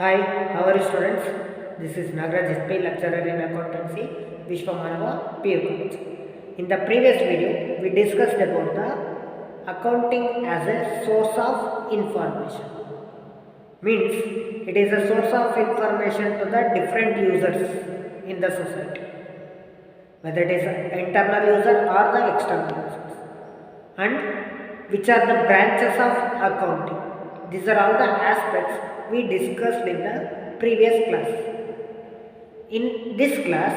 Hi, how are you students? This is Nagaraj SP, lecturer in accountancy, Vishwamanava, PU College. In the previous video, we discussed about the accounting as a source of information. Means it is a source of information to the different users in the society, whether it is an internal user or the external users. And which are the branches of accounting. These are all the aspects we discussed in the previous class. In this class,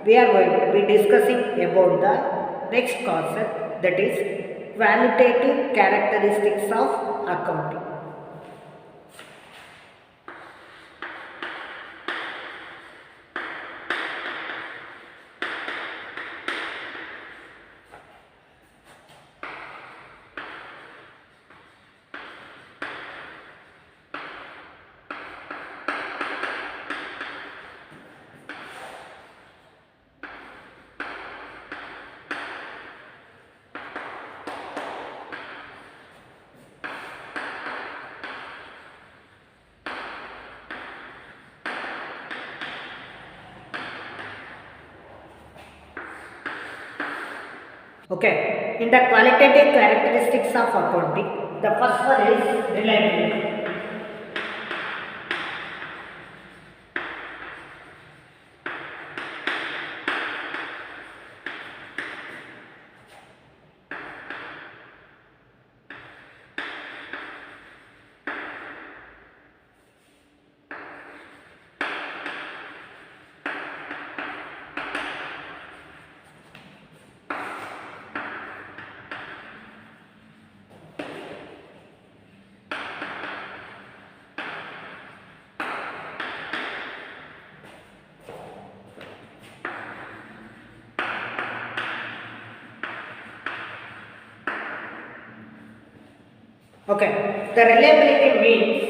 we are going to be discussing about the next concept, that is qualitative characteristics of accounting. Okay, in the qualitative characteristics of accounting, the first one is reliability. Okay, the reliability means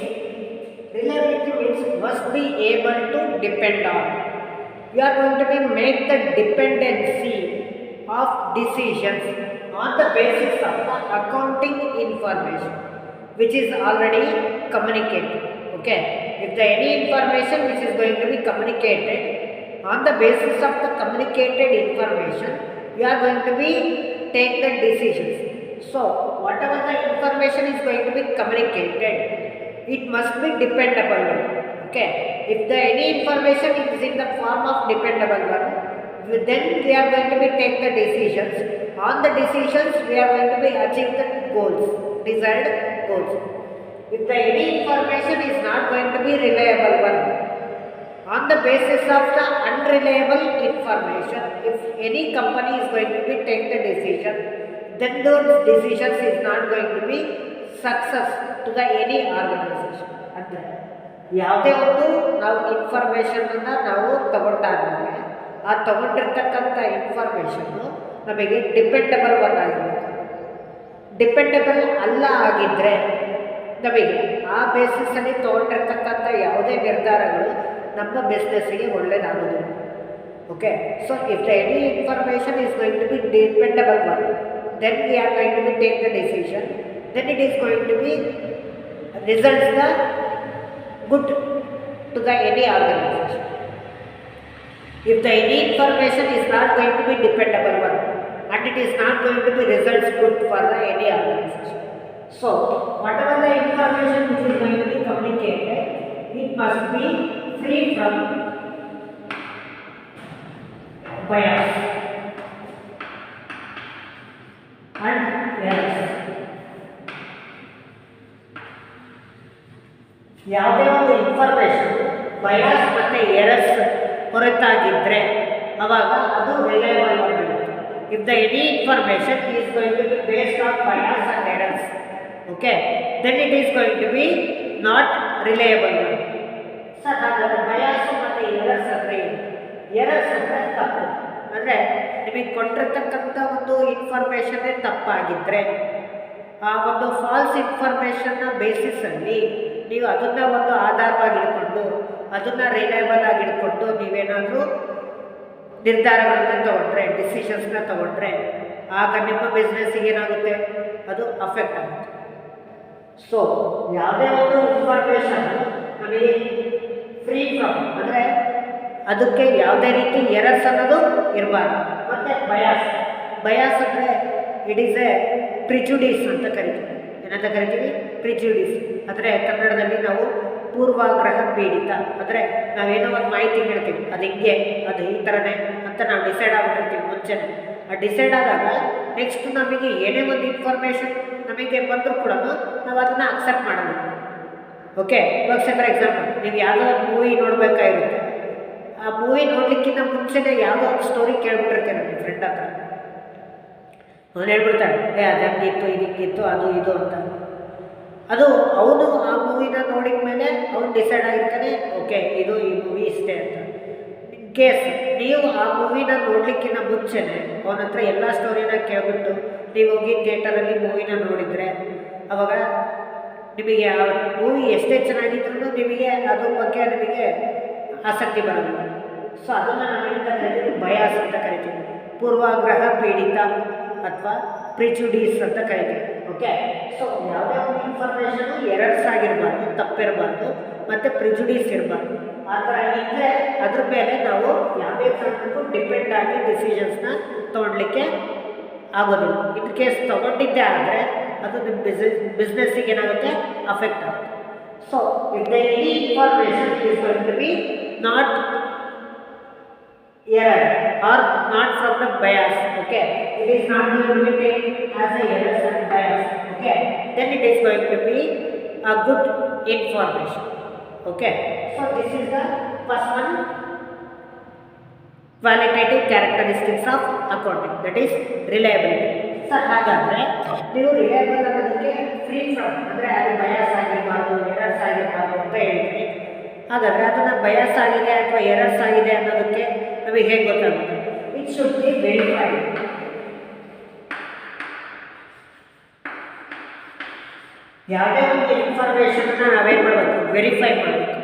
must be able to depend on. You are going to be make the dependency of decisions on the basis of the accounting information, which is already communicated. Okay, if the any information which is going to be communicated on the basis of the communicated information, you are going to be take the decisions. So, whatever the information is going to be communicated, it must be dependable one. Okay, if the any information is in the form of dependable one, then we are going to be take the decisions. On the decisions, we are going to be achieve the goals, desired goals. If the any information is not going to be reliable one, on the basis of the unreliable information, if any company is going to be take the decision, then those decisions is not going to be success to the any organization. ಅಂದರೆ ಯಾವುದೇ ಒಂದು ನಾವು ಇನ್ಫಾರ್ಮೇಷನನ್ನು ನಾವು ತಗೊಂಡಾದ್ಮೇಲೆ ಆ ತಗೊಂಡಿರ್ತಕ್ಕಂಥ information ನಮಗೆ dependable one ಆಗಿರುತ್ತೆ. ಡಿಪೆಂಡಬಲ್ ಅಲ್ಲ ಆಗಿದ್ದರೆ ನಮಗೆ ಆ ಬೇಸಿಸಲ್ಲಿ ತಗೊಂಡಿರ್ತಕ್ಕಂಥ ಯಾವುದೇ ನಿರ್ಧಾರಗಳು ನಮ್ಮ ಬಿಸ್ನೆಸ್ಸಿಗೆ ಒಳ್ಳೆಯದಾಗೋದಿಲ್ಲ. Okay, so if the any information is going to be dependable one, then we are going to be take the decision, then it is going to be results the good to the any organization. If the any information is not going to be dependable one, and it is not going to be results good for the any organization. So whatever the information which is going to be communicated, it must be free from bias and errors. ಯಾವುದೇ ಒಂದು information bias ಮತ್ತು errors ಹೊರತಾಗಿದ್ದರೆ ಅವಾಗ ಅದು reliable ಆಗಿರುತ್ತೆ. If the any information is going to be based on bias and errors, okay, then it is going to be not reliable. Sir, ಹಾಗಾದರೆ bias ಮತ್ತು errors ಅಂದರೆ ಏನು? ಎರರ್ಸ್ ಅಂದರೆ ತಪ್ಪು ಅಂದರೆ ನಿಮಗೆ ಕೊಟ್ಟಿರ್ತಕ್ಕಂಥ ಒಂದು ಇನ್ಫಾರ್ಮೇಷನ್ನೇ ತಪ್ಪಾಗಿದ್ದರೆ, ಆ ಒಂದು ಫಾಲ್ಸ್ ಇನ್ಫಾರ್ಮೇಷನ್ನ ಬೇಸಿಸಲ್ಲಿ ನೀವು ಅದನ್ನು ಒಂದು ಆಧಾರವಾಗಿ ಇಟ್ಕೊಂಡು ಅದನ್ನು ರಿಲಯಬಲ್ ಆಗಿ ಇಟ್ಕೊಂಡು ನೀವೇನಾದರೂ ನಿರ್ಧಾರಗಳನ್ನು ತಗೊಂಡ್ರೆ, ಡಿಸಿಷನ್ಸ್ನ ತಗೊಂಡ್ರೆ, ಆಗ ನಿಮ್ಮ ಬಿಸ್ನೆಸ್ಸಿಗೆ ಏನಾಗುತ್ತೆ, ಅದು ಅಫೆಕ್ಟ್ ಆಗುತ್ತೆ. ಸೊ ಯಾವುದೇ ಒಂದು ಇನ್ಫಾರ್ಮೇಷನ್ ನಮಗೆ ಫ್ರಮ್ ಅಂದರೆ ಅದಕ್ಕೆ ಯಾವುದೇ ರೀತಿ ಎರರ್ಸ್ ಅನ್ನೋದು ಇರಬಾರ್ದು. ಮತ್ತು ಬಯಾಸ್ ಅಂದರೆ ಇಟ್ ಈಸ್ ಎ ಪ್ರಿಜುಡೀಸ್ ಅಂತ ಕರಿತೀವಿ. ಏನಂತ ಕರಿತೀವಿ? ಪ್ರಿಜುಡೀಸ್. ಅಂದರೆ ಕನ್ನಡದಲ್ಲಿ ನಾವು ಪೂರ್ವಾಗ್ರಹ ಪೀಡಿತ. ಅಂದರೆ ನಾವೇನೋ ಒಂದು ಮಾಹಿತಿ ಹೇಳ್ತೀವಿ, ಅದು ಹಿಂಗೆ, ಅದು ಈ ಥರನೇ ಅಂತ ನಾವು ಡಿಸೈಡ್ ಆಗಿಬಿಟ್ಟಿರ್ತೀವಿ ಮುಂಚೆನೇ. ಆ ಡಿಸೈಡ್ ಆದಾಗ ನೆಕ್ಸ್ಟ್ ನಮಗೆ ಏನೇ ಒಂದು ಇನ್ಫಾರ್ಮೇಷನ್ ನಮಗೆ ಬಂದರೂ ಕೂಡ ನಾವು ಅದನ್ನು ಅಕ್ಸೆಪ್ಟ್ ಮಾಡೋದು. ಓಕೆ, ಇವಾಗ ಫಾರ್ ಎಕ್ಸಾಂಪಲ್ ನೀವು ಯಾವುದೋ ಒಂದು ಮೂವಿ ನೋಡಬೇಕಾಗಿರುತ್ತೆ. ಆ ಮೂವಿ ನೋಡಲಿಕ್ಕಿಂತ ಮುಂಚೆನೇ ಯಾವುದೋ ಒಂದು ಸ್ಟೋರಿ ಕೇಳ್ಬಿಟ್ಟಿರ್ತೀರ ನಿಮ್ಮ ಫ್ರೆಂಡ್ ಹತ್ರ. ಅವನು ಹೇಳ್ಬಿಡ್ತಾನೆ, ಅದು ಹಂಗಿತ್ತು, ಇದಕ್ಕಿತ್ತು, ಅದು ಇದು ಅಂತ. ಅದು ಅವನು ಆ ಮೂವಿನ ನೋಡಿದ ಮೇಲೆ ಅವನು ಡಿಸೈಡ್ ಆಗಿರ್ತಾನೆ, ಓಕೆ ಇದು ಈ ಮೂವಿ ಇಷ್ಟೇ ಅಂತ. ಇನ್ ಕೇಸ್ ನೀವು ಆ ಮೂವಿನ ನೋಡಲಿಕ್ಕಿಂತ ಮುಂಚೆನೇ ಅವನ ಹತ್ರ ಎಲ್ಲ ಸ್ಟೋರಿನ ಕೇಳ್ಬಿಟ್ಟು ನೀವು ಹೋಗಿ ಥಿಯೇಟರಲ್ಲಿ ಮೂವಿನ ನೋಡಿದರೆ ಅವಾಗ ನಿಮಗೆ ಆ ಮೂವಿ ಎಷ್ಟೇ ಚೆನ್ನಾಗಿದ್ರು ನಿಮಗೆ ಅದ್ರ ಬಗ್ಗೆ ನಿಮಗೆ ಆಸಕ್ತಿ ಬರೋದಿಲ್ಲ. ಸೊ ಅದನ್ನು ನಾವೆಂತ ಕರಿತೀವಿ? ಬಯಾಸ್ ಅಂತ ಕರಿತೀವಿ. ಪೂರ್ವಾಗ್ರಹ ಪೀಡಿತ ಅಥವಾ ಪ್ರಿಜುಡೀಸ್ ಅಂತ ಕರಿತೀವಿ. ಓಕೆ, ಸೊ ಯಾವುದೇ ಒಂದು ಇನ್ಫಾರ್ಮೇಷನು ಎರರ್ಸ್ ಆಗಿರಬಾರ್ದು, ತಪ್ಪಿರಬಾರ್ದು, ಮತ್ತು ಪ್ರಿಜುಡೀಸ್ ಇರಬಾರ್ದು. ಆ ಥರ ಇದ್ದರೆ ಅದ್ರ ಮೇಲೆ ನಾವು ಯಾವುದೇ ಕಾರಣಕ್ಕೂ ಡಿಪೆಂಡ್ ಆಗಿ ಡಿಸಿಷನ್ಸ್ನ ತೊಗೊಳ್ಲಿಕ್ಕೆ ಆಗೋದಿಲ್ಲ. ಇನ್ ಕೇಸ್ ತೊಗೊಂಡಿದ್ದೇ ಆದರೆ ಅದು ನಿಮ್ಮ ಬಿಸ್ನೆಸ್ಸಿಗೆ ಏನಾಗುತ್ತೆ? ಅಫೆಕ್ಟ್ ಆಗುತ್ತೆ. So if the any information is going to be not error or not from the bias, okay, it is not going to be taken as a error and bias, okay, then it is going to be a good information. Okay, so this is the first one, qualitative characteristics of accounting, that is reliability. So ಹಾಗಾದರೆ ನೀವು reliable ಅನ್ನೋದಕ್ಕೆ free from ಅಂದರೆ ಅದು bias ಆಗಿರಬಾರ್ದು, errors ಆಗಿರಬಾರ್ದು ಅಂತ ಹೇಳಿದ್ರಿ. ಹಾಗಾದರೆ ಅದನ್ನು bias ಆಗಿದೆ ಅಥವಾ ಎರರ್ಸ್ ಆಗಿದೆ ಅನ್ನೋದಕ್ಕೆ ನಮಗೆ ಹೇಗೆ ಗೊತ್ತಾಗುತ್ತೆ? It should be verified. ಯಾವುದೇ ಒಂದು ಇನ್ಫಾರ್ಮೇಷನ್ನ ನಾವೇನು ಮಾಡಬೇಕು? ವೆರಿಫೈ ಮಾಡಬೇಕು.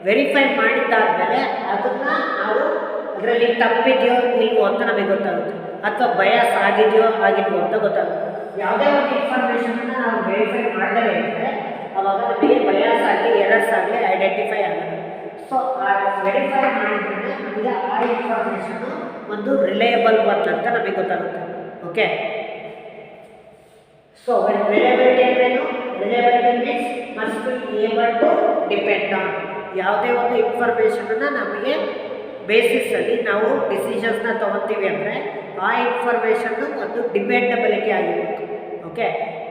ವೆರಿಫೈ ಮಾಡಿದ್ದಾದಮೇಲೆ ಅದನ್ನು ನಾವು ಅದರಲ್ಲಿ ತಪ್ಪಿದೆಯೋ ಇಲ್ವೋ ಅಂತ ನಮಗೆ ಗೊತ್ತಾಗುತ್ತೆ, ಅಥವಾ ಬಯಾಸ್ ಆಗಿದೆಯೋ ಆಗಿಲ್ವೋ ಅಂತ ಗೊತ್ತಾಗುತ್ತೆ. ಯಾವುದೇ ಒಂದು ಇನ್ಫಾರ್ಮೇಷನ್ನ ನಾವು ವೆರಿಫೈ ಮಾಡದೇ ಇದ್ದರೆ ಅವಾಗ ನಮಗೆ ಬಯಾಸ್ ಆಗಲಿ ಎರರ್ಸ್ ಆಗಲಿ ಐಡೆಂಟಿಫೈ ಆಗುತ್ತೆ. ಸೊ ಆ ವೆರಿಫೈ ಮಾಡಿದ್ರೆ ನಮಗೆ ಆ ಇನ್ಫಾರ್ಮೇಷನ್ನು ಒಂದು ರಿಲಯಬಲ್ ಒನ್ ಅಂತ ನಮಗೆ ಗೊತ್ತಾಗುತ್ತೆ. ಓಕೆ, ಸೊ ರಿಲಯಬಿಲಿಟಿ ಅಂದ್ರೇನು? Reliability means must be able to depend on. ಯಾವುದೇ ಒಂದು ಇನ್ಫಾರ್ಮೇಷನನ್ನು ನಮಗೆ ಬೇಸಿಸಲ್ಲಿ ನಾವು ಡಿಸಿಷನ್ಸ್ನ ತೊಗೊತೀವಿ ಅಂದರೆ ಆ ಇನ್ಫಾರ್ಮೇಷನ್ನು ಒಂದು ಡಿಪೆಂಡಬಿಲಿಟಿ ಆಗಿರಬೇಕು. ಓಕೆ,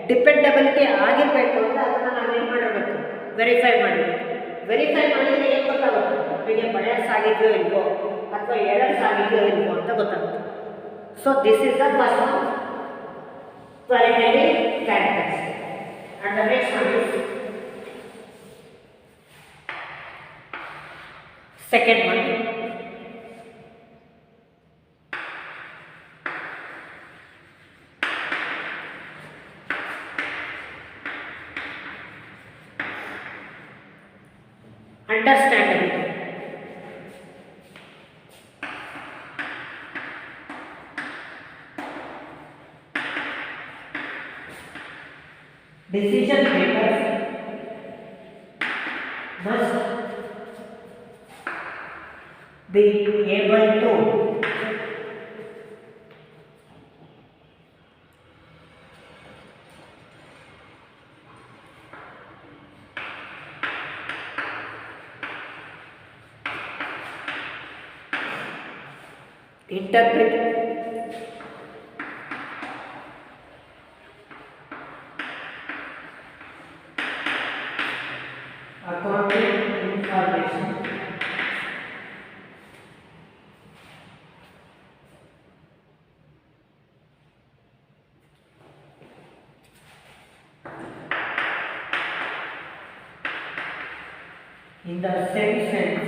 ಡಿಪೆಂಡಬಿಲಿಟಿ ಆಗಿರಬೇಕು ಅಂದರೆ ಅದನ್ನು ನಾವೇನು ಮಾಡಿರಬೇಕು? ವೆರಿಫೈ ಮಾಡಬೇಕು. ವೆರಿಫೈ ಮಾಡಿದರೆ ಏನು ಗೊತ್ತಾಗುತ್ತೆ? ನಮಗೆ ಬಯಾಸ್ ಆಗಿದೆಯೋ ಇಲ್ವೋ ಅಥವಾ ಎರರ್ಸ್ ಆಗಿದೆಯೋ ಇಲ್ವೋ ಅಂತ ಗೊತ್ತಾಗುತ್ತೆ. So this is the first one, qualitative characteristics. And the next one is second one, understandability. Decision makers must be able to interpret accounting information in the same sense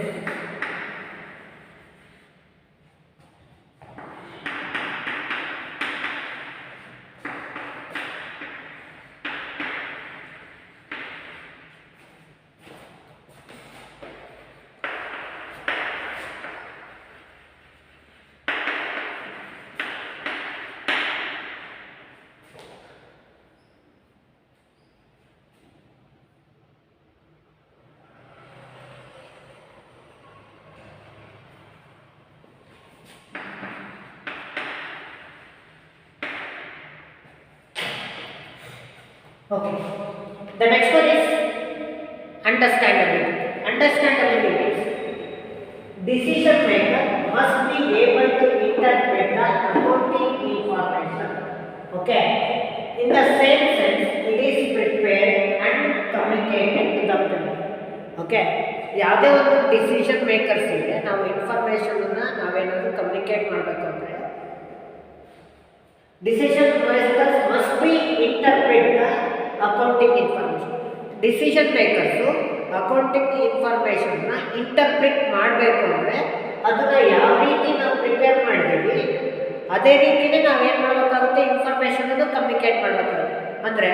Okay. The next one is understandability. Understandability means decision maker must be able to interpret the accounting information. Okay. In the same sense, it is prepared and communicated to the public. Okay. ಯಾವುದೇ ಒಂದು decision ಮೇಕರ್ಸಿಗೆ ನಾವು ಇನ್ಫಾರ್ಮೇಷನನ್ನು ನಾವೇನಾದರೂ communicate ಮಾಡಬೇಕು ಅಂದರೆ decision makers must be interpret the accounting information. Decision makers accounting ಇನ್ಫಾರ್ಮೇಷನ್ನ interpret ಮಾಡಬೇಕು ಅಂದರೆ ಅದನ್ನು ಯಾವ ರೀತಿ ನಾವು ಪ್ರಿಪೇರ್ ಮಾಡಿದ್ದೀವಿ ಅದೇ ರೀತಿಯೇ ನಾವೇನು ಮಾಡಬೇಕಾಗುತ್ತೆ, ಇನ್ಫಾರ್ಮೇಷನನ್ನು ಕಮ್ಯುನಿಕೇಟ್ ಮಾಡಬೇಕಾಗುತ್ತೆ. ಅಂದರೆ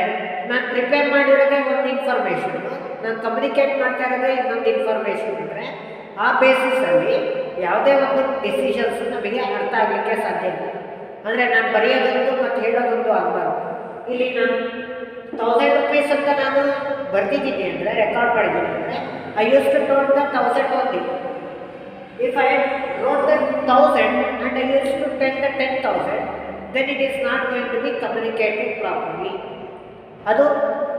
ನಾನು ಪ್ರಿಪೇರ್ ಮಾಡಿರೋದೇ ಒಂದು ಇನ್ಫಾರ್ಮೇಷನ್ನು, ನಾನು ಕಮ್ಯುನಿಕೇಟ್ ಮಾಡ್ತಾ ಇರೋದೇ ಇನ್ನೊಂದು ಇನ್ಫಾರ್ಮೇಷನ್ ಅಂದರೆ ಆ ಬೇಸಿಸಲ್ಲಿ ಯಾವುದೇ ಒಂದು ಡಿಸಿಷನ್ಸು ನಮಗೆ ಅರ್ಥ ಆಗಲಿಕ್ಕೆ ಸಾಧ್ಯ ಇಲ್ಲ. ಅಂದರೆ ನಾನು ಬರೆಯೋದೊಂದು ಮತ್ತು ಹೇಳೋದೊಂದು ಆಗಬಾರ್ದು. ಇಲ್ಲಿ ನಾನು 1000 rupees ಅಂತ ನಾನು ಬರ್ತಿದ್ದೀನಿ ಅಂದರೆ, ರೆಕಾರ್ಡ್ ಮಾಡಿದ್ದೀನಿ ಅಂದರೆ I use to note the 1000 only. If I wrote the 1000 and I used to take the 10,000, then it is not going to be communicated properly. ಅದು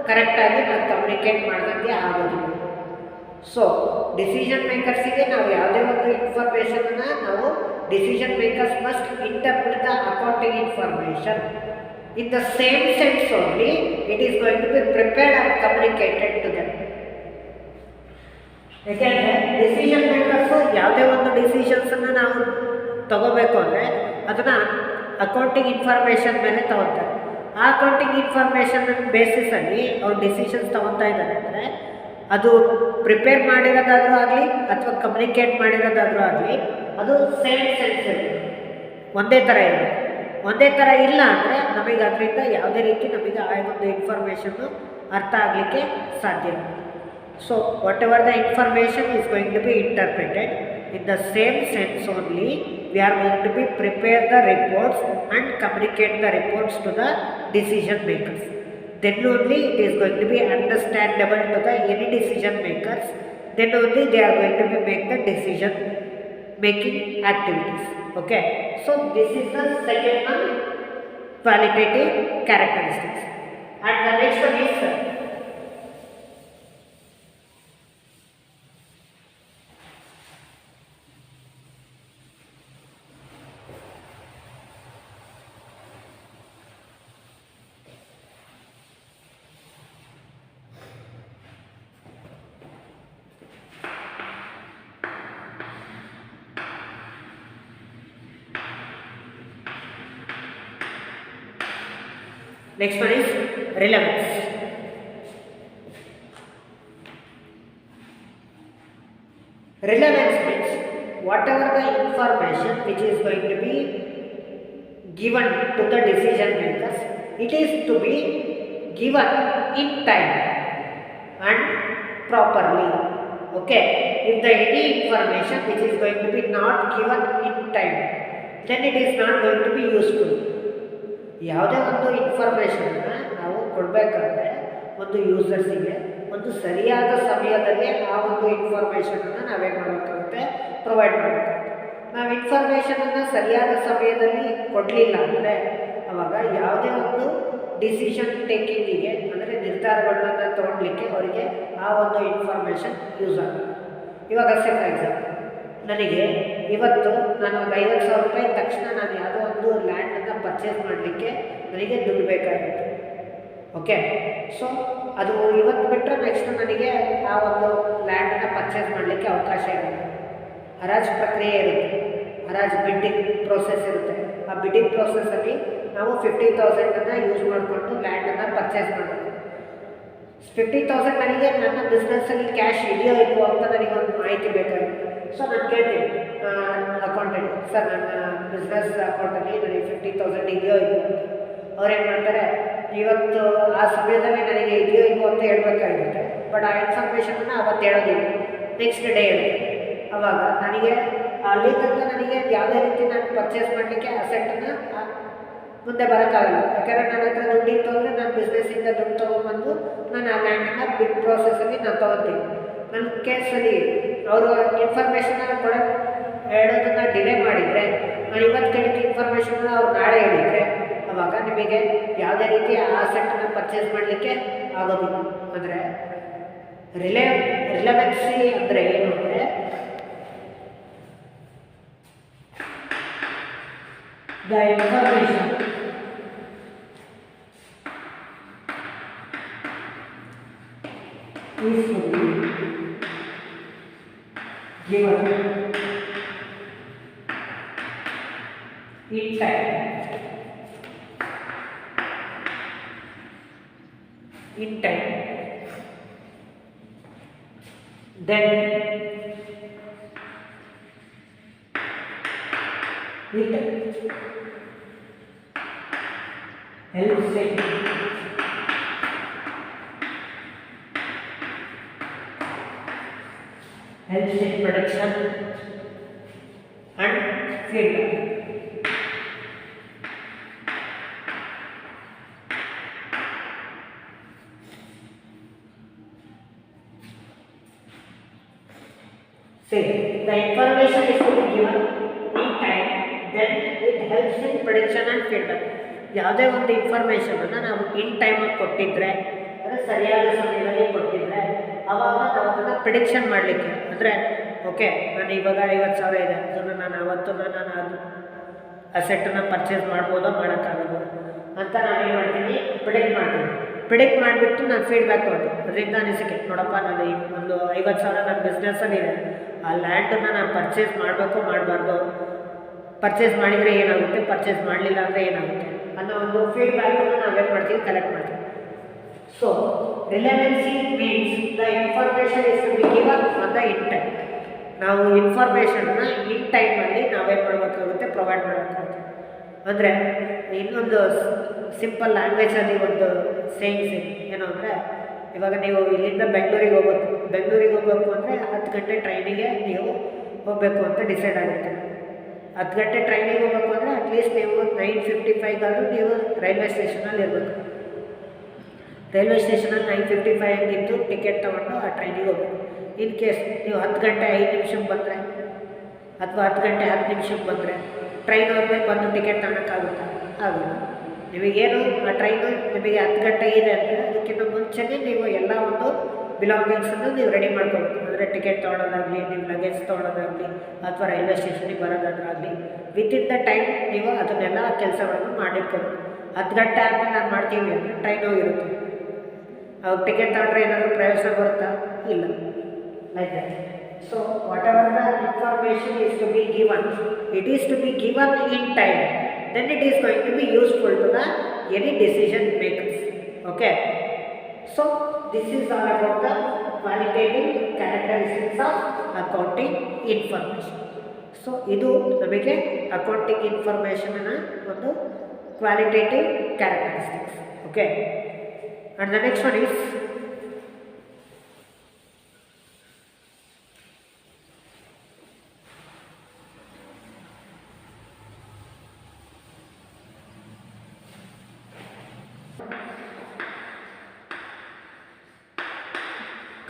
ಕರೆಕ್ಟಾಗಿ ನಾನು ಕಮ್ಯುನಿಕೇಟ್ ಮಾಡಿದಂಗೆ ಆಗೋದಿಲ್ಲ. ಸೊ ಡಿಸಿಷನ್ ಮೇಕರ್ಸಿಗೆ ನಾವು ಯಾವುದೇ ಒಂದು ಇನ್ಫಾರ್ಮೇಷನನ್ನು ನಾವು decision makers must interpret the accounting information. In the same sense only it is going to be prepared and communicated to them. ಯಾಕೆಂದರೆ ಡಿಸಿಷನ್ ಮೇಕರ್ಸು ಯಾವುದೇ ಒಂದು ಡಿಸಿಷನ್ಸನ್ನು ನಾವು ತಗೋಬೇಕು ಅಂದರೆ ಅದನ್ನು ಅಕೌಂಟಿಂಗ್ ಇನ್ಫಾರ್ಮೇಷನ್ ಮೇಲೆ ತಗೊತಾರೆ. ಆ ಅಕೌಂಟಿಂಗ್ ಇನ್ಫಾರ್ಮೇಷನ್ ಬೇಸಿಸಲ್ಲಿ ಅವ್ರು ಡಿಸಿಷನ್ಸ್ ತಗೊತಾ ಇದ್ದಾರೆ ಅಂದರೆ ಅದು ಪ್ರಿಪೇರ್ ಮಾಡಿರೋದಾದರೂ ಆಗಲಿ ಅಥವಾ ಕಮ್ಯುನಿಕೇಟ್ ಮಾಡಿರೋದಾದರೂ ಆಗಲಿ ಅದು ಸೇಮ್ ಸೆನ್ಸ್ ಇರಬೇಕು, ಒಂದೇ ಥರ ಇರಬೇಕು. ಒಂದೇ ಥರ ಇಲ್ಲ ಅಂದರೆ ನಮಗೆ ಅದರಿಂದ ಯಾವುದೇ ರೀತಿ ನಮಗೆ ಆ ಒಂದು ಇನ್ಫಾರ್ಮೇಷನ್ನು ಅರ್ಥ ಆಗಲಿಕ್ಕೆ ಸಾಧ್ಯ ಇಲ್ಲ. So whatever the information is going to be interpreted in the same sense only, we are going to be prepare the reports and communicate the reports to the decision makers. Then only it is going to be understandable to the any decision makers. Then only they are going to be make the decision making activities. Okay. So this is the second one, qualitative characteristics. And the next one is next one is relevance. Relevance means whatever the information which is going to be given to the decision makers, it is to be given in time and properly. Okay, if the any information which is going to be not given in time, then it is not going to be useful. ಯಾವುದೇ ಒಂದು ಇನ್ಫಾರ್ಮೇಷನನ್ನು ನಾವು ಕೊಡಬೇಕಾದ್ರೆ ಒಂದು ಯೂಸರ್ಸಿಗೆ ಒಂದು ಸರಿಯಾದ ಸಮಯದಲ್ಲಿ ಆ ಒಂದು ಇನ್ಫಾರ್ಮೇಷನನ್ನು ನಾವೇನು ಮಾಡಬೇಕಾಗುತ್ತೆ, ಪ್ರೊವೈಡ್ ಮಾಡಬೇಕಾಗುತ್ತೆ. ನಾವು ಇನ್ಫಾರ್ಮೇಷನನ್ನು ಸರಿಯಾದ ಸಮಯದಲ್ಲಿ ಕೊಡಲಿಲ್ಲ ಅಂದರೆ ಆವಾಗ ಯಾವುದೇ ಒಂದು ಡಿಸಿಷನ್ ಟೇಕಿಂಗಿಗೆ ಅಂದರೆ ನಿರ್ಧಾರಗಳನ್ನ ತೊಗೊಳ್ಲಿಕ್ಕೆ ಅವರಿಗೆ ಆ ಒಂದು ಇನ್ಫಾರ್ಮೇಷನ್ ಯೂಸ್ ಆಗುತ್ತೆ. ಇವಾಗ ಫಾರ್ ಎಕ್ಸಾಂಪಲ್ ನನಗೆ ಇವತ್ತು ನಾನು ಒಂದು 50,000 ರೂಪಾಯಿ ತಕ್ಷಣ ನಾನು ಯಾವುದೋ ಒಂದು ಲ್ಯಾಂಡನ್ನು ಪರ್ಚೇಸ್ ಮಾಡಲಿಕ್ಕೆ ನನಗೆ ದುಡ್ಡು ಬೇಕಾಗಿತ್ತು. ಓಕೆ, ಸೊ ಅದು ಇವತ್ತು ಬಿಟ್ಟರೆ ನೆಕ್ಸ್ಟ್ ನನಗೆ ಆ ಒಂದು ಲ್ಯಾಂಡನ್ನು ಪರ್ಚೇಸ್ ಮಾಡಲಿಕ್ಕೆ ಅವಕಾಶ ಇರುತ್ತೆ. ಹರಾಜು ಪ್ರಕ್ರಿಯೆ ಇರುತ್ತೆ, ಹರಾಜು ಬಿಡ್ಡಿಂಗ್ ಪ್ರೋಸೆಸ್ ಇರುತ್ತೆ. ಆ ಬಿಡ್ಡಿಂಗ್ ಪ್ರೋಸೆಸ್ಸಲ್ಲಿ ನಾವು 50,000 ಯೂಸ್ ಮಾಡಿಕೊಂಡು ಲ್ಯಾಂಡನ್ನು ಪರ್ಚೇಸ್ ಮಾಡಬೇಕು. 50,000 ನನಗೆ ನನ್ನ ಬಿಸ್ನೆಸ್ಸಲ್ಲಿ ಕ್ಯಾಶ್ ಇದೆಯೋ ಇಲ್ವೋ ಅಂತ ನನಗೆ ಒಂದು ಮಾಹಿತಿ ಬೇಕಾಗಿತ್ತು. ಸೊ ನಾನು ಕೇಳ್ತೀನಿ ಅಕೌಂಟೆಂಟ್, ಸರ್ ನನ್ನ ಬಿಸ್ನೆಸ್ ಅಕೌಂಟಲ್ಲಿ ನನಗೆ 50,000 ಇದೆಯೋ ಇಲ್ವೋ ಅಂತ. ಅವ್ರೇನು ಮಾಡ್ತಾರೆ, ಇವತ್ತು ಆ ಸಮಯದಲ್ಲಿ ನನಗೆ ಇದೆಯೋ ಇಲ್ವೋ ಅಂತ ಹೇಳ್ಬೇಕಾಗಿರುತ್ತೆ. ಬಟ್ ಆ ಇನ್ಫಾರ್ಮೇಷನನ್ನು ಅವತ್ತು ಹೇಳೋದಿಲ್ಲ, ನೆಕ್ಸ್ಟ್ ಡೇ ಹೇಳುತ್ತೆ. ಆವಾಗ ನನಗೆ ಅಲ್ಲಿ ತನಕ ನನಗೆ ಯಾವುದೇ ರೀತಿ ನಾನು ಪರ್ಚೇಸ್ ಮಾಡಲಿಕ್ಕೆ ಅಸೆಟ್ಟನ್ನು ಮುಂದೆ ಬರೋಕ್ಕಾಗಲ್ಲ. ಯಾಕಂದರೆ ನನ್ನ ಹತ್ರ ದುಡ್ಡಿತ್ತು ಅಂದರೆ ನಾನು ಬಿಸ್ನೆಸ್ಸಿಂದ ದುಡ್ಡು ತೊಗೊಂಡ್ಬಂದು ನಾನು ಆ ಲ್ಯಾಂಡನ್ನು ಬಿಡ್ ಪ್ರೋಸೆಸ್ಸಲ್ಲಿ ನಾನು ತೊಗೊತೀನಿ. ನನ್ನ ಕೇಸಲ್ಲಿ ಅವರು ಇನ್ಫಾರ್ಮೇಷನನ್ನು ಹೇಳೋದನ್ನು ಡಿಲೇ ಮಾಡಿದರೆ, ನಾನು ಇವತ್ತು ಕೇಳಿದ ಇನ್ಫಾರ್ಮೇಷನ್ನ ಅವ್ರು ನಾಳೆ ಹೇಳಿದರೆ, ಆವಾಗ ನಿಮಗೆ ಯಾವುದೇ ರೀತಿಯ ಆಸೆಟ್ಟನ್ನು ಪರ್ಚೇಸ್ ಮಾಡಲಿಕ್ಕೆ ಆಗೋದಿಲ್ಲ. ಅಂದರೆ ರಿಲೆವೆನ್ಸಿ ಅಂದರೆ ಏನು ಅಂದರೆ the information is to be given in time. Then it helps in production and feedback. Say the information is to be given in time, then it helps in prediction and feedback. ಯಾವುದೇ ಒಂದು ಇನ್ಫಾರ್ಮೇಷನನ್ನು ನಾವು ಇನ್ ಟೈಮಾಗಿ ಕೊಟ್ಟಿದ್ರೆ, ಅಂದರೆ ಸರಿಯಾದ ಸಮಯದಲ್ಲಿ ಕೊಟ್ಟಿದ್ರೆ, ಆವಾಗ ನಾವು ಅದನ್ನು ಪ್ರಿಡಿಕ್ಷನ್ ಮಾಡಲಿಕ್ಕೆ, ಅಂದರೆ ಓಕೆ ನಾನು ಇವಾಗ 50,000 ಇದೆ, ಅದನ್ನು ನಾನು ಅದು ಅಸೆಟ್ಟನ್ನು ಪರ್ಚೇಸ್ ಮಾಡ್ಬೋದೋ ಮಾಡೋಕ್ಕಾಗಲ್ಲ ಅಂತ ನಾನು ಏನು ಮಾಡ್ತೀನಿ, ಪ್ರಿಡಿಕ್ಟ್ ಮಾಡಿಬಿಟ್ಟು ನಾನು ಫೀಡ್ಬ್ಯಾಕ್ ತೊಗೊಳ್ತೀನಿ. ಅದರಿಂದ ಅನಿಸಿಕೆ ನೋಡಪ್ಪ, ನಾನು ಒಂದು 50,000 ನನ್ನ ಬಿಸ್ನೆಸ್ಸಲ್ಲಿ ಇದೆ, ಆ ಲ್ಯಾಂಡನ್ನು ನಾನು ಪರ್ಚೇಸ್ ಮಾಡಬೇಕು ಮಾಡಬಾರ್ದು, ಪರ್ಚೇಸ್ ಮಾಡಿದರೆ ಏನಾಗುತ್ತೆ, ಪರ್ಚೇಸ್ ಮಾಡಲಿಲ್ಲ ಅಂದರೆ ಏನಾಗುತ್ತೆ ಅನ್ನೋ ಒಂದು ಫೀಡ್ಬ್ಯಾಕನ್ನು ನಾವೇನು ಮಾಡ್ತೀವಿ, ಕಲೆಕ್ಟ್ ಮಾಡ್ತೀವಿ. So relevancy means the information is to be given on the in time. ನಾವು ಇನ್ಫಾರ್ಮೇಷನ್ನ ಇನ್ ಟೈಮಲ್ಲಿ ನಾವೇನು ಮಾಡಬೇಕಾಗುತ್ತೆ, ಪ್ರೊವೈಡ್ ಮಾಡಬೇಕಾಗುತ್ತೆ. ಅಂದರೆ ಇನ್ನೊಂದು ಸಿಂಪಲ್ ಲ್ಯಾಂಗ್ವೇಜಲ್ಲಿ ಒಂದು ಸೇಯಿಂಗ್ಸ್ ಏನು ಅಂದರೆ, ಇವಾಗ ನೀವು ಇಲ್ಲಿಂದ ಬೆಂಗಳೂರಿಗೆ ಹೋಗಬೇಕು ಅಂದರೆ 10 ಗಂಟೆ ಟ್ರೈನಿಗೆ ನೀವು ಹೋಗಬೇಕು ಅಂತ ಡಿಸೈಡ್ ಆಗುತ್ತೆ. 10 ಗಂಟೆ ಟ್ರೈನಿಗೆ ಹೋಗಬೇಕು ಅಂದರೆ ಅಟ್ಲೀಸ್ಟ್ ನೀವು 9:55 ನೀವು ರೈಲ್ವೆ ಸ್ಟೇಷನಲ್ಲಿ ಇರಬೇಕು. ರೈಲ್ವೆ ಸ್ಟೇಷನಲ್ಲಿ 9:55 ಇದ್ದು ಟಿಕೆಟ್ ತೊಗೊಂಡು ಆ ಟ್ರೈನಿಗೆ ಹೋಗಬೇಕು. ಇನ್ ಕೇಸ್ ನೀವು 10 ಗಂಟೆ 5 ನಿಮಿಷಕ್ಕೆ ಬಂದರೆ ಅಥವಾ 10 ಗಂಟೆ 10 ನಿಮಿಷಕ್ಕೆ ಬಂದರೆ ಟ್ರೈನ್ ಅವ್ರಿಗೆ ಬಂದು ಟಿಕೆಟ್ ತಗೊಳಕ್ಕಾಗುತ್ತಾ? ಆಗೋಲ್ಲ. ನಿಮಗೇನು ಆ ಟ್ರೈನು ನಿಮಗೆ 10 ಗಂಟೆ ಇದೆ ಅಂದರೆ ಅದಕ್ಕಿಂತ ಮುಂಚೆನೇ ನೀವು ಎಲ್ಲ ಒಂದು ಬಿಲಾಂಗಿಂಗ್ಸನ್ನು ನೀವು ರೆಡಿ ಮಾಡ್ಕೋಬೇಕು. ಅಂದರೆ ಟಿಕೆಟ್ ತೊಗೊಳೋದಾಗಲಿ, ನೀವು ಲಗೇಜ್ ತೊಗೊಳೋದಾಗಲಿ, ಅಥವಾ ರೈಲ್ವೆ ಸ್ಟೇಷನಿಗೆ ಬರೋದಾಗಲಿ, ವಿತಿನ್ ದ ಟೈಮ್ ನೀವು ಅದನ್ನೆಲ್ಲ ಕೆಲಸಗಳನ್ನು ಮಾಡಿಟ್ಕೋಬೇಕು. 10 ಗಂಟೆ ಆದಮೇಲೆ ನಾನು ಮಾಡ್ತೀವಿ ಅಂದರೆ ಟ್ರೈನ್ ಹೋಗಿರುತ್ತೆ. ಅವಾಗ ಟಿಕೆಟ್ ತಗೊಂಡ್ರೆ ಏನಾದರೂ ಪ್ರಯೋಜನ ಬರುತ್ತಾ? ಇಲ್ಲ. Like that. So whatever the information is to be given, it is to be given in time, then it is going to be useful to the any decision makers. Okay, so this is all about the qualitative characteristics of accounting information. So idu namage accounting information na ಒಂದು qualitative characteristics. Okay, and the next one is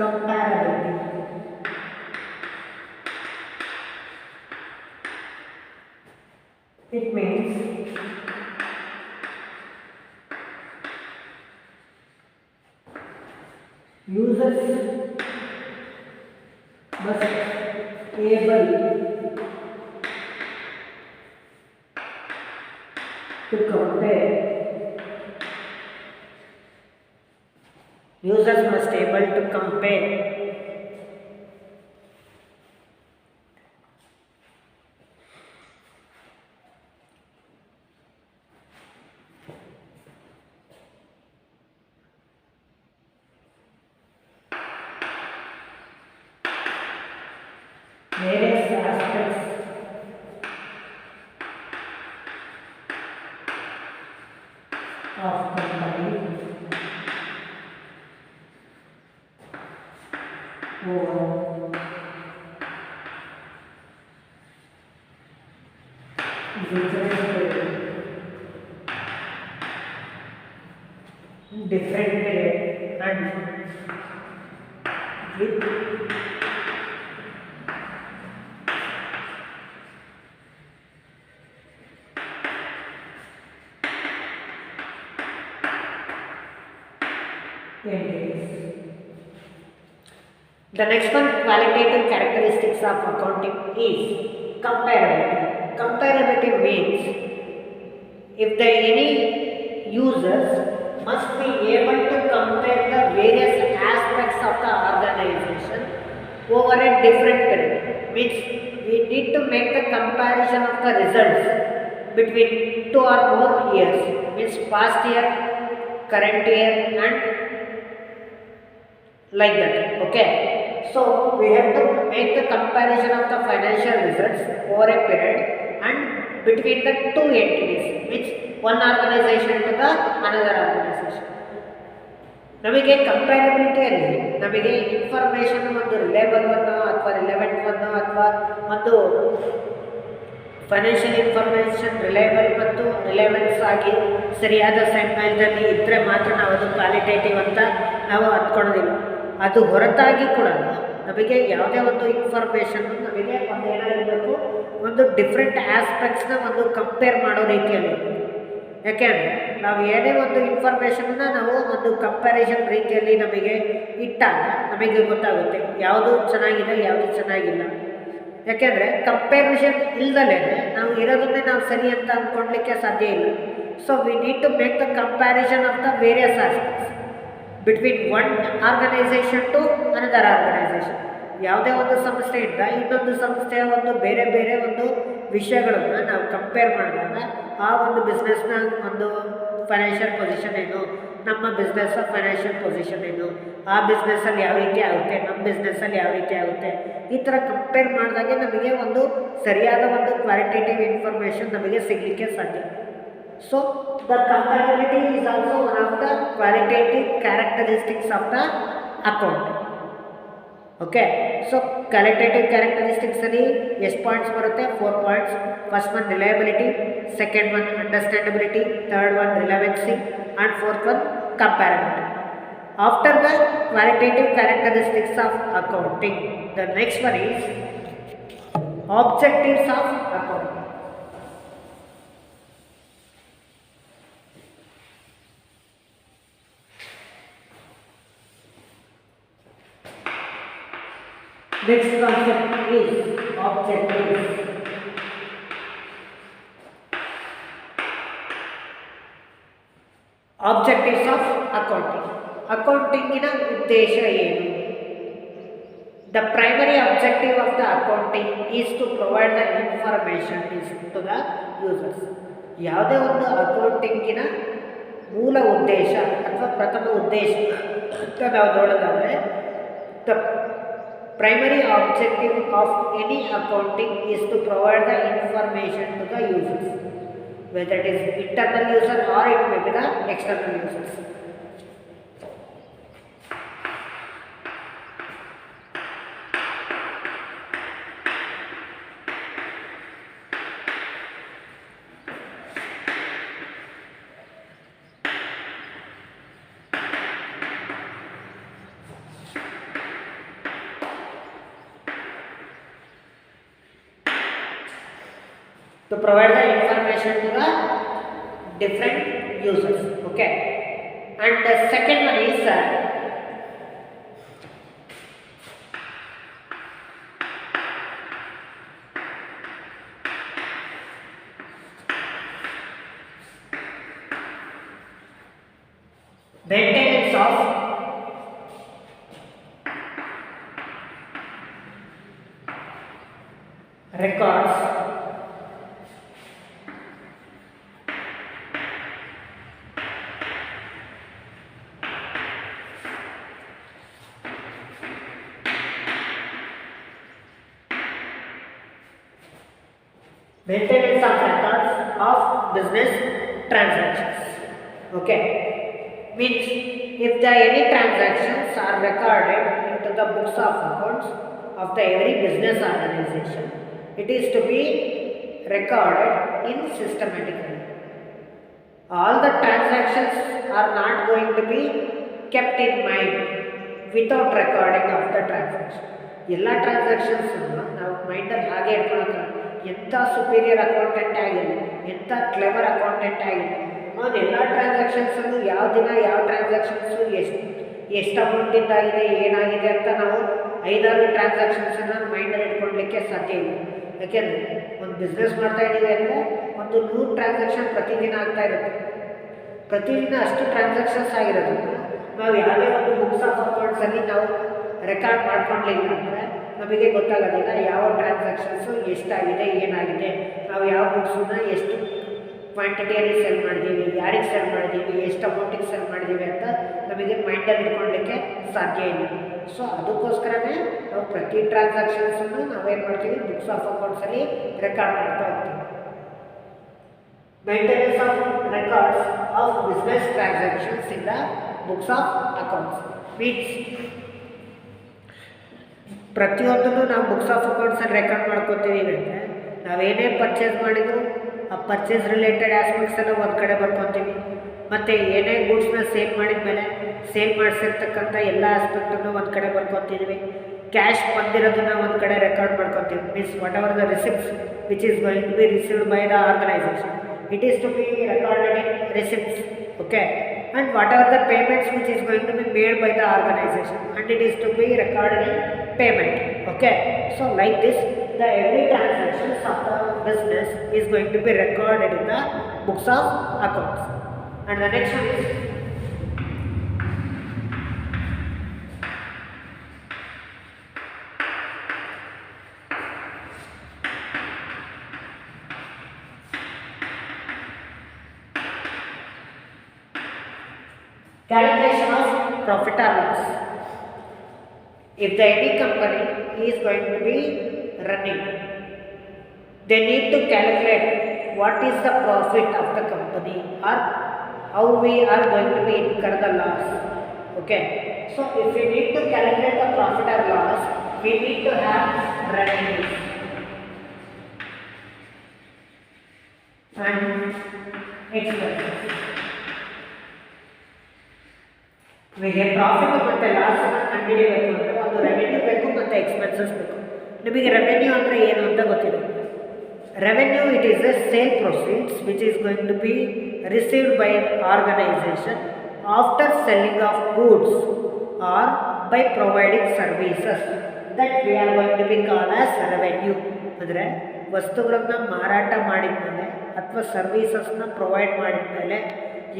comparability. It means users must able to compare. Users must able to compare various aspects of company over different period and with entities. The next one, qualitative characteristics of accounting is comparability. Comparability means if the any users must be able to compare the various aspects of the organization over a different period. Means we need to make the comparison of the results between 2 or more years. Means past year, current year, and like that. Okay. So we have to make the comparison of the financial results over a period and between the two entities, which one organization to the another organization. ನಮಗೆ ಕಂಪ್ಯಾರಬಿಲಿಟಿಯಲ್ಲಿ ನಮಗೆ information ಒಂದು reliable ಅನ್ನು ಅಥವಾ relevant ಅನ್ನು ಅಥವಾ ಒಂದು financial information reliable ಮತ್ತು relevance ಆಗಿ ಸರಿಯಾದ ಸಮಯದಲ್ಲಿ ಇದ್ದರೆ ಮಾತ್ರ ನಾವು ಅದು ಕ್ವಾಲಿಟೇಟಿವ್ ಅಂತ ನಾವು ಅಂದ್ಕೊಳ್ಳೋದಿಲ್ಲ. ಅದು ಹೊರತಾಗಿ ಕೂಡ ನಮಗೆ ಯಾವುದೇ ಒಂದು ಇನ್ಫಾರ್ಮೇಷನ್ ನಮಗೆ ಒಂದು ಏನಾಗಿರಬೇಕು, ಒಂದು ಡಿಫ್ರೆಂಟ್ ಆಸ್ಪೆಕ್ಟ್ಸ್ನ ಒಂದು ಕಂಪೇರ್ ಮಾಡೋ ರೀತಿಯಲ್ಲಿ. ಯಾಕೆಂದರೆ ನಾವು ಏನೇ ಒಂದು ಇನ್ಫಾರ್ಮೇಷನ್ನ ನಾವು ಒಂದು ಕಂಪ್ಯಾರಿಸನ್ ರೀತಿಯಲ್ಲಿ ನಮಗೆ ಇಟ್ಟಾಗ ನಮಗೆ ಗೊತ್ತಾಗುತ್ತೆ ಯಾವುದು ಚೆನ್ನಾಗಿದೆ ಯಾವುದು ಚೆನ್ನಾಗಿಲ್ಲ. ಯಾಕೆಂದರೆ ಕಂಪ್ಯಾರಿಸನ್ ಇಲ್ದಲೇ ನಾವು ಇರೋದನ್ನೇ ನಾವು ಸರಿ ಅಂತ ಅಂದ್ಕೊಳ್ಲಿಕ್ಕೆ ಸಾಧ್ಯ ಇಲ್ಲ. So we need to make the comparison of the various aspects between one organisation to another organisation. ಯಾವುದೇ ಒಂದು ಸಂಸ್ಥೆಯಿಂದ ಇನ್ನೊಂದು ಸಂಸ್ಥೆಯ ಒಂದು ಬೇರೆ ಬೇರೆ ಒಂದು ವಿಷಯಗಳನ್ನು ನಾವು ಕಂಪೇರ್ ಮಾಡಿದಾಗ ಆ ಒಂದು ಬಿಸ್ನೆಸ್ನ ಒಂದು ಫೈನಾನ್ಷಿಯಲ್ ಪೊಸಿಷನ್ ಏನು, ನಮ್ಮ ಬಿಸ್ನೆಸ್ ಫೈನಾನ್ಷಿಯಲ್ ಪೊಸಿಷನ್ ಏನು, ಆ ಬಿಸ್ನೆಸ್ಸಲ್ಲಿ ಯಾವ ರೀತಿ ಆಗುತ್ತೆ, ನಮ್ಮ ಬಿಸ್ನೆಸ್ಸಲ್ಲಿ ಯಾವ ರೀತಿ ಆಗುತ್ತೆ, ಈ ಥರ ಕಂಪೇರ್ ಮಾಡಿದಾಗೆ ನಮಗೆ ಒಂದು ಸರಿಯಾದ ಒಂದು ಕ್ವಾಲಿಟೇಟಿವ್ ಇನ್ಫಾರ್ಮೇಷನ್ ನಮಗೆ ಸಿಗಲಿಕ್ಕೆ ಸಾಧ್ಯ. So the comparability is also one of the qualitative characteristics of the account. Okay, so qualitative characteristics ಅಲ್ಲಿ ಎಷ್ಟು ಪಾಯಿಂಟ್ಸ್ ಬರುತ್ತೆ? 4 points. First one reliability, second one understandability, third one relevancy, and fourth one comparability. After the qualitative characteristics of accounting, the next one is objectives of accounting. Next concept is objectives. Objectives of accounting. Accounting ಉದ್ದೇಶ ಏನು? The primary objective of the accounting is to provide the information to the users. ಯಾವುದೇ ಒಂದು ಅಕೌಂಟಿಂಗಿನ ಮೂಲ ಉದ್ದೇಶ ಅಥವಾ ಪ್ರಥಮ ಉದ್ದೇಶ ಅಂತ ನಾವು ನೋಡೋದಾದರೆ, the primary objective of any accounting is to provide the information to the users, whether it is internal user or it may be the external users. To provide the information to the different users. Okay, and the second one is maintenance of records maintenance of records of business transactions. Okay, means if the any transactions are recorded into the books of accounts of the every business organization, it is to be recorded in systematically. All the transactions are not going to be kept in mind without recording of the transaction. ಎಲ್ಲ ಟ್ರಾನ್ಸಾಕ್ಷನ್ಸನ್ನು ನಾವು ಮೈಂಡಲ್ಲಿ ಹಾಗೆ ಇಟ್ಕೊಳಕ್ಕೆ, ಎಂಥ superior accountant ಆಗಿರಲಿ, ಎಂಥ clever accountant ಆಗಿರಲಿ, ಅವನು ಎಲ್ಲ ಟ್ರಾನ್ಸಾಕ್ಷನ್ಸನ್ನು ಯಾವ ದಿನ ಯಾವ ಟ್ರಾನ್ಸಾಕ್ಷನ್ಸು ಎಷ್ಟು ಅಮೌಂಟಿಂದಾಗಿದೆ ಏನಾಗಿದೆ ಅಂತ ನಾವು 5-6 ಟ್ರಾನ್ಸಾಕ್ಷನ್ಸನ್ನು ಮೈಂಡಲ್ಲಿ ಇಟ್ಕೊಳ್ಲಿಕ್ಕೆ ಸಾಧ್ಯ ಇಲ್ಲ. ಯಾಕೆಂದರೆ ಒಂದು ಬಿಸ್ನೆಸ್ ಮಾಡ್ತಾ ಇದ್ದೀವಿ ಅಂದರೆ ಒಂದು 100 ಟ್ರಾನ್ಸಾಕ್ಷನ್ ಪ್ರತಿದಿನ ಆಗ್ತಾ ಇರುತ್ತೆ. ಪ್ರತಿದಿನ ಅಷ್ಟು ಟ್ರಾನ್ಸಾಕ್ಷನ್ಸ್ ಆಗಿರೋದ್ರಿಂದ ನಾವು ಯಾವುದೇ ಒಂದು ಬುಕ್ಸ್ ಆಫ್ ಅಕೌಂಟ್ಸಲ್ಲಿ ನಾವು ರೆಕಾರ್ಡ್ ಮಾಡ್ಕೊಳ್ಳಿಲ್ಲ ಅಂದರೆ ನಮಗೆ ಗೊತ್ತಾಗೋದಿಲ್ಲ ಯಾವ ಟ್ರಾನ್ಸಾಕ್ಷನ್ಸು ಎಷ್ಟಾಗಿದೆ ಏನಾಗಿದೆ, ನಾವು ಯಾವ ಬುಕ್ಸನ್ನ ಎಷ್ಟು ಕ್ವಾಂಟಿಟಿಯಲ್ಲಿ ಸೆಲ್ ಮಾಡಿದ್ದೀವಿ, ಯಾರಿಗೆ ಸೆಲ್ ಮಾಡಿದ್ದೀವಿ, ಎಷ್ಟು ಅಮೌಂಟಿಗೆ ಸೆಲ್ ಮಾಡಿದ್ದೀವಿ ಅಂತ ನಮಗೆ ಮೈಂಡಲ್ಲಿ ಇಟ್ಕೊಳ್ಳಿಕ್ಕೆ ಸಾಧ್ಯ ಇಲ್ಲ. ಸೊ ಅದಕ್ಕೋಸ್ಕರನೇ ನಾವು ಪ್ರತಿ ಟ್ರಾನ್ಸಾಕ್ಷನ್ಸನ್ನು ನಾವೇನು ಮಾಡ್ತೀವಿ, ಬುಕ್ಸ್ ಆಫ್ ಅಕೌಂಟ್ಸಲ್ಲಿ ರೆಕಾರ್ಡ್ ಮಾಡ್ತಾ ಇರ್ತೀವಿ. Maintenance of records of business transactions in the books of accounts means ಪ್ರತಿಯೊಂದನ್ನು ನಾವು ಬುಕ್ಸ್ ಆಫ್ ಅಕೌಂಟ್ಸಲ್ಲಿ ರೆಕಾರ್ಡ್ ಮಾಡ್ಕೊತೀವಿ ಅಂದರೆ ನಾವೇನೇ ಪರ್ಚೇಸ್ ಮಾಡಿದ್ರು ಆ ಪರ್ಚೇಸ್ ರಿಲೇಟೆಡ್ ಆಸ್ಪೆಕ್ಟ್ಸ್ ಎಲ್ಲ ಒಂದು ಕಡೆ ಬರ್ಕೊತೀವಿ. ಮತ್ತು ಏನೇ ಗೂಡ್ಸ್ನ ಸೇಲ್ ಮಾಡಿದ ಮೇಲೆ ಸೇಲ್ ಮಾಡಿಸಿರ್ತಕ್ಕಂಥ ಎಲ್ಲ ಆಸ್ಪೆಕ್ಟನ್ನು ಒಂದು ಕಡೆ ಬರ್ಕೊತಿದ್ವಿ. ಕ್ಯಾಶ್ ಬಂದಿರೋದನ್ನು ಒಂದು ಕಡೆ ರೆಕಾರ್ಡ್ ಮಾಡ್ಕೊತೀವಿ. Means whatever the receipts which is going to be received by the organisation, it is to be recorded in receipts. Okay, and whatever the payments which is going to be made by the organization, and it is to be recorded in payment. Okay, so like this the every transactions of the business is going to be recorded in the books of accounts. And the next one is calculation of profit or loss. If the any company is going to be running, they need to calculate what is the profit of the company or how we are going to be incur the loss. Okay, so if we need to calculate the profit or loss, we need to have revenues and expenses. ನಿಮಗೆ profit ಮತ್ತು ಲಾಸನ್ನು ಕಂಡುಹಿಡಿಯಬೇಕು ಅಂದರೆ ಒಂದು revenue ಬೇಕು ಮತ್ತು expenses ಬೇಕು. ನಿಮಗೆ revenue ಅಂದರೆ ಏನು ಅಂತ ಗೊತ್ತಿದೆ. Revenue it is a sale proceeds which is going to be received by organisation after selling of goods or by providing services that we are going to be call as revenue. ಅಂದರೆ ವಸ್ತುಗಳನ್ನು ಮಾರಾಟ ಮಾಡಿದ ಮೇಲೆ ಅಥವಾ ಸರ್ವೀಸಸ್ನ provide ಮಾಡಿದ ಮೇಲೆ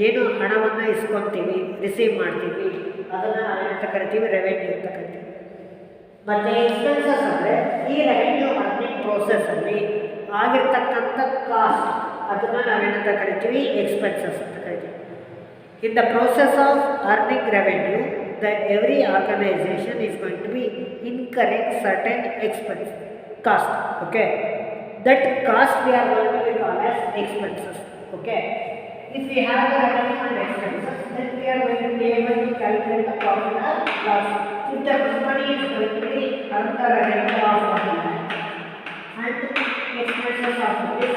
ಏನು ಹಣವನ್ನು ಇಸ್ಕೊತೀವಿ, ರಿಸೀವ್ ಮಾಡ್ತೀವಿ, ಅದನ್ನು ನಾವೇನಂತ ಕರಿತೀವಿ, ರೆವೆನ್ಯೂ ಅಂತ ಕರಿತೀವಿ. ಮತ್ತು ಎಕ್ಸ್ಪೆನ್ಸಸ್ ಅಂದರೆ ಈ ರೆವೆನ್ಯೂ ಅರ್ನಿಂಗ್ ಪ್ರೋಸೆಸ್ಸಲ್ಲಿ ಆಗಿರ್ತಕ್ಕಂಥ ಕಾಸ್ಟ್, ಅದನ್ನು ನಾವೇನಂತ ಕರಿತೀವಿ, ಎಕ್ಸ್ಪೆನ್ಸಸ್ ಅಂತ ಕರಿತೀವಿ. In the process of earning revenue the every organisation is going to be incurring certain expense cost. Okay, that cost we are going to be call as expenses. Okay, if we have the revenue and expenses, then we are going to be able to calculate the profit or loss. If the company is going to be earn the revenue of 1 lakh and expenses of rupees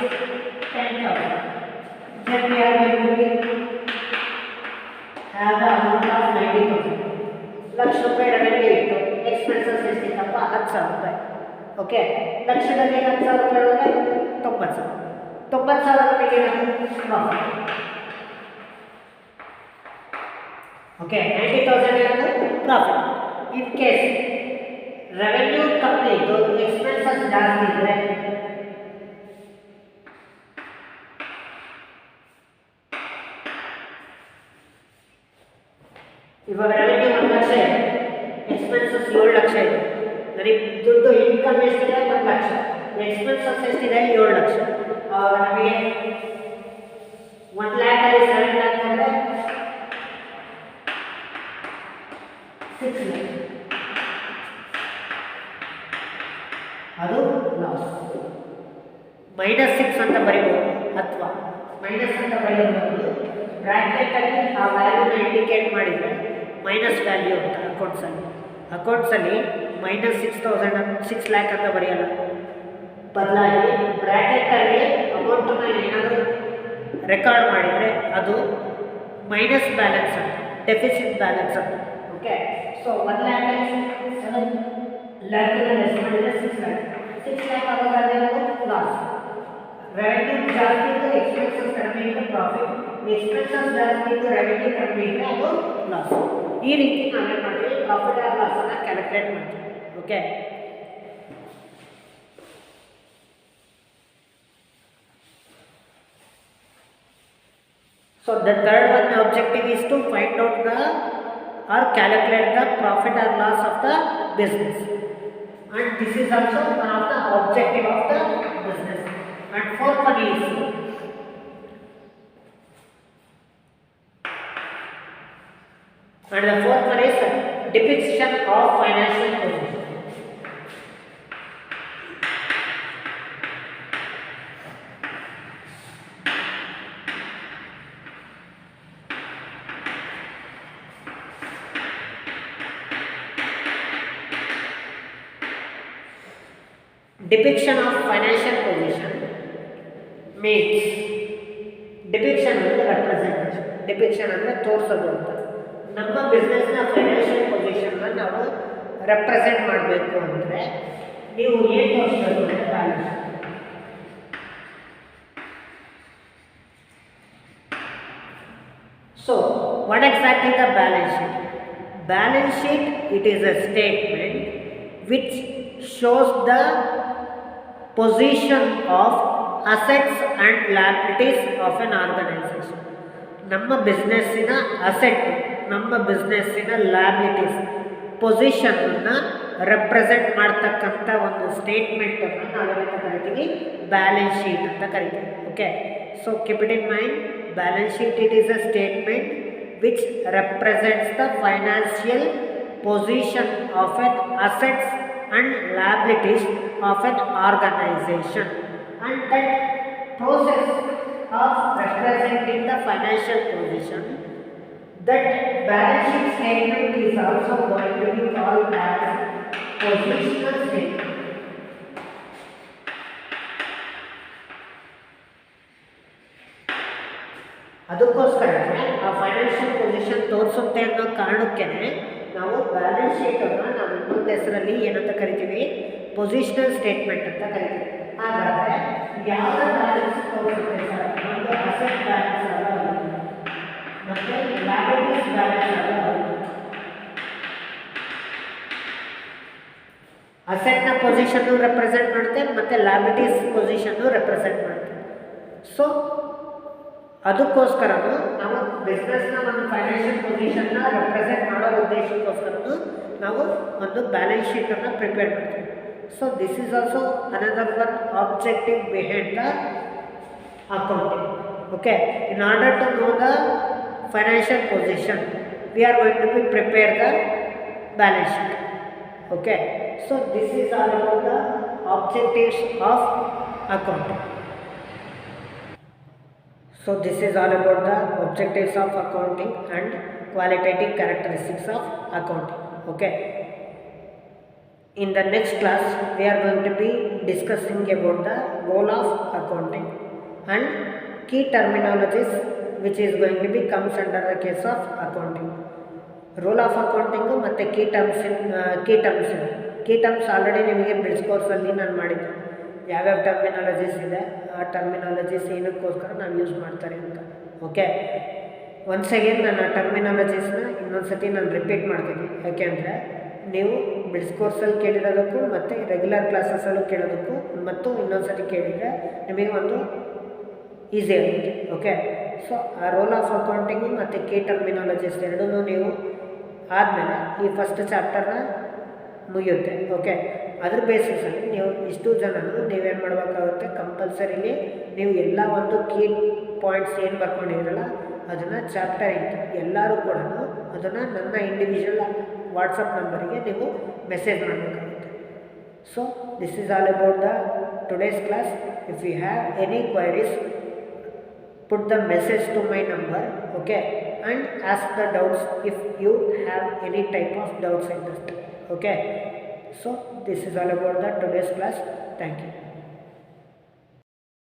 10,000, then we are going to be have the amount of 90,000. Lakh ರೂಪಾಯಿ revenue ಇತ್ತು, expenses ಎಷ್ಟಿತ್ತಪ್ಪ 10,000 ರೂಪಾಯಿ. Okay, ಲಕ್ಷದಲ್ಲಿ 10,000 ರೂಪಾಯಿ ಒಳಗೆ 90,000. 90,000 ರೂಪಾಯಿಗೆ profit. Okay, 90,000 ಏನದು profit. In case revenue ಕಮ್ಮಿ ಇದ್ದು expenses ಜಾಸ್ತಿ ಇದ್ದರೆ ಇವಾಗ ರೆವೆನ್ಯೂ 1 ಲಕ್ಷ ಇದೆ, ಎಕ್ಸ್ಪೆನ್ಸಸ್ 7 ಲಕ್ಷ ಇದೆ. ನನಗೆ ದುಡ್ಡು ಇನ್ಕಮ್ ಎಷ್ಟಿದೆ 1 ಲಕ್ಷ, ಎಕ್ಸ್ಪೆನ್ಸಸ್ ಎಷ್ಟಿದೆ 7 ಲಕ್ಷ. ಆವಾಗ ನಮಗೆ 1 ಲ್ಯಾಕಲ್ಲಿ 7 ಲ್ಯಾಕ್ ಅಂದರೆ 6 ಲ್ಯಾಕ್, ಅದು ಲಾಸ್. -6 ಅಂತ ಬರೀಬೋದು ಅಥವಾ ಮೈನಸ್ ಅಂತ ಬರೆಯಬಹುದು. ಬ್ರ್ಯಾಕೆಟಲ್ಲಿ ಆ ವ್ಯಾಲ್ಯೂನ ಇಂಡಿಕೇಟ್ ಮಾಡಿದರೆ ಮೈನಸ್ ವ್ಯಾಲ್ಯೂ ಅಂತ ಅಕೌಂಟ್ಸಲ್ಲಿ -6,000 6 ಲ್ಯಾಕ್ ಅಂತ ಬರೆಯಲ್ಲ. ಬದಲಾಗಿ ಬ್ರ್ಯಾಕೆಟಲ್ಲಿ ಅಮೌಂಟನ್ನು ಏನಾದರೂ ರೆಕಾರ್ಡ್ ಮಾಡಿದರೆ ಅದು ಮೈನಸ್ ಬ್ಯಾಲೆನ್ಸ್ ಅಂತ, ಡೆಫಿಸಿಟ್ ಬ್ಯಾಲೆನ್ಸ್ ಅಂತ. ಓಕೆ, ಸೊ 1 ಲ್ಯಾಕಲ್ಲಿ 7 ಲ್ಯಾಕನ್ನು ಲೆಸ್ ಮಾಡಿದರೆ 6 ಲ್ಯಾಕ್. 6 ಲ್ಯಾಕ್ ಆವಾಗ ಅದೇನದು ಲಾಸ್. ರೆವೆನ್ಯೂ ಜಾಸ್ತಿ ಇದ್ದು ಎಕ್ಸ್ಪೆನ್ಸಸ್ ಕಡಿಮೆ ಇದ್ದು ಪ್ರಾಫಿಟ್, ಎಕ್ಸ್ಪೆನ್ಸಸ್ ಜಾಸ್ತಿ ಇದ್ದು ರೆವೆನ್ಯೂ ಕಡಿಮೆ ಇದ್ದರೆ ಅದು ಲಾಸ್. ಈ ರೀತಿ ನಾವೇನು ಮಾಡ್ತೀವಿ, ಪ್ರಾಫಿಟ್ ಆರ್ ಲಾಸನ್ನು ಕ್ಯಾಲ್ಕುಲೇಟ್ ಮಾಡ್ತೀವಿ. Okay, so the third one objective is to find out the or calculate the profit or loss of the business, and this is also one of the objective of the business. And fourth one is depiction of financial position. Depiction of financial position means depiction ಅಂದರೆ representation. Depiction ಅಂದರೆ ತೋರಿಸೋದು ಅಂತ. ನಮ್ಮ ಬಿಸ್ನೆಸ್ನ financial ಪೊಸಿಷನ್ನ ನಾವು represent ಮಾಡಬೇಕು ಅಂದರೆ ನೀವು ಏನು ತೋರಿಸಬೇಕು ಅಂದರೆ balance. So what exactly the balance sheet? Balance sheet, it is a statement which shows the position of assets and liabilities of an organization. ನಮ್ಮ ಬಿಸ್ನೆಸ್ಸಿನ ಅಸೆಟ್, ನಮ್ಮ ಬಿಸ್ನೆಸ್ಸಿನ ಲ್ಯಾಬಿಲಿಟೀಸ್, ಪೊಸಿಷನ್ನ ರೆಪ್ರೆಸೆಂಟ್ ಮಾಡ್ತಕ್ಕಂಥ ಒಂದು ಸ್ಟೇಟ್ಮೆಂಟನ್ನು ನಾವೇನಂತ ಕರಿತೀವಿ, ಬ್ಯಾಲೆನ್ಸ್ ಶೀಟ್ ಅಂತ ಕರಿತೀವಿ. Okay, so keep it in mind, balance sheet it is a statement which represents the financial position of N assets and liabilities of an organization, and that process of representing the financial position, that balance sheet statement is also going to be called as positional statement. ಅದಕ್ಕೋಸ್ಕರ ಆ financial position ತೋರಿಸುತ್ತೆ ಅನ್ನೋ ಕಾರಣಕ್ಕೆ ನಾವು balance ಶೀಟನ್ನು ನಾವು ಇನ್ನೊಂದು ಹೆಸರಲ್ಲಿ ಏನಂತ ಕರಿತೀವಿ, ಪೊಸಿಷನಲ್ ಸ್ಟೇಟ್ಮೆಂಟ್ ಅಂತ ಕರಿತೀವಿ. ಹಾಗಾದರೆ ಯಾವ ಬ್ಯಾಲೆನ್ಸ್ ತೋರಿಸುತ್ತೆ ಸರ್? ಒಂದು ಅಸೆಟ್ ಬ್ಯಾಲೆನ್ಸ್ ಅಲ್ಲ, ಮತ್ತು ಲಯಬಿಲಿಟೀಸ್ ಬ್ಯಾಲೆನ್ಸ್ ಅಲ್ಲ. ಅಸೆಟ್ನ ಪೊಸಿಷನ್ನು ರೆಪ್ರೆಸೆಂಟ್ ಮಾಡುತ್ತೆ ಮತ್ತು ಲಯಬಿಲಿಟೀಸ್ ಪೊಸಿಷನ್ನು ರೆಪ್ರೆಸೆಂಟ್ ಮಾಡುತ್ತೆ. ಸೊ ಅದಕ್ಕೋಸ್ಕರನು ನಾವು ಬಿಸ್ನೆಸ್ನ ಒಂದು ಫೈನಾನ್ಷಿಯಲ್ ಪೊಸಿಷನ್ನ ರೆಪ್ರೆಸೆಂಟ್ ಮಾಡೋ ಉದ್ದೇಶಕ್ಕೋಸ್ಕರನು ನಾವು ಒಂದು ಬ್ಯಾಲೆನ್ಸ್ ಶೀಟನ್ನು ಪ್ರಿಪೇರ್ ಮಾಡ್ತೀವಿ. So this is also another one objective behind the accounting. Okay, in order to know the financial position we are going to be prepare the balance sheet. Okay, so this is all about the objectives of accounting. So this is all about the objectives of accounting and qualitative characteristics of accounting. Okay, in the next class we are going to be discussing about the role of accounting and key terminologies which is going to be comes under the case of accounting. Role of accounting ಮತ್ತು key terms already ನಿಮಗೆ bridge ಕೋರ್ಸಲ್ಲಿ ನಾನು ಮಾಡಿದ್ದೆ. ಯಾವ್ಯಾವ terminologies ಇದೆ, ಆ terminologies ಏನಕ್ಕೋಸ್ಕರ ನಾವು use ಮಾಡ್ತಾರೆ ಅಂತ. ಓಕೆ, ಒನ್ಸ್ ಅಗೇನ್ ನಾನು ಆ ಟರ್ಮಿನಾಲಜೀಸ್ನ ಇನ್ನೊಂದು ಸತಿ ನಾನು ರಿಪೀಟ್ ಮಾಡ್ತೀನಿ. ಯಾಕೆಂದರೆ ನೀವು ಬ್ರಿಡ್ಜ್ ಕೋರ್ಸಲ್ಲಿ ಕೇಳಿರೋದಕ್ಕೂ ಮತ್ತು ರೆಗ್ಯುಲರ್ ಕ್ಲಾಸಸಲ್ಲೂ ಕೇಳೋದಕ್ಕೂ ಮತ್ತು ಇನ್ನೊಂದು ಸತಿ ಕೇಳಿದರೆ ನಿಮಗೆ ಒಂದು ಈಸಿ ಆಗುತ್ತೆ. ಓಕೆ, ಸೊ ಆ ರೋಲ್ ಆಫ್ ಅಕೌಂಟಿಂಗು ಮತ್ತು ಕೀ ಟರ್ಮಿನಾಲಜೀಸ್ ಎರಡೂ ನೀವು ಆದಮೇಲೆ ಈ ಫಸ್ಟ್ ಚಾಪ್ಟರ್ನ ಮುಗಿಯುತ್ತೆ. ಓಕೆ, ಅದ್ರ ಬೇಸಿಸಲ್ಲಿ ನೀವು ಇಷ್ಟು ಜನನು ನೀವೇನು ಮಾಡಬೇಕಾಗುತ್ತೆ, ಕಂಪಲ್ಸರಿಲಿ ನೀವು ಎಲ್ಲ ಒಂದು ಕೀ ಪಾಯಿಂಟ್ಸ್ ಏನು ಬರ್ಕೊಂಡಿದ್ದೀರಲ್ಲ ಅದನ್ನು ಚಾಪ್ಟರ್ ಇತ್ತು ಎಲ್ಲರೂ ಕೂಡ ಅದನ್ನು ನನ್ನ ಇಂಡಿವಿಜುವಲ್ ವಾಟ್ಸಪ್ ನಂಬರಿಗೆ ನೀವು ಮೆಸೇಜ್ ಮಾಡಬೇಕಾಗುತ್ತೆ. So this is all about the today's class. If you have any queries put the message to my number, okay, and ask the doubts if you have any type of doubts in this. Okay, so this is all about the today's class. Thank you.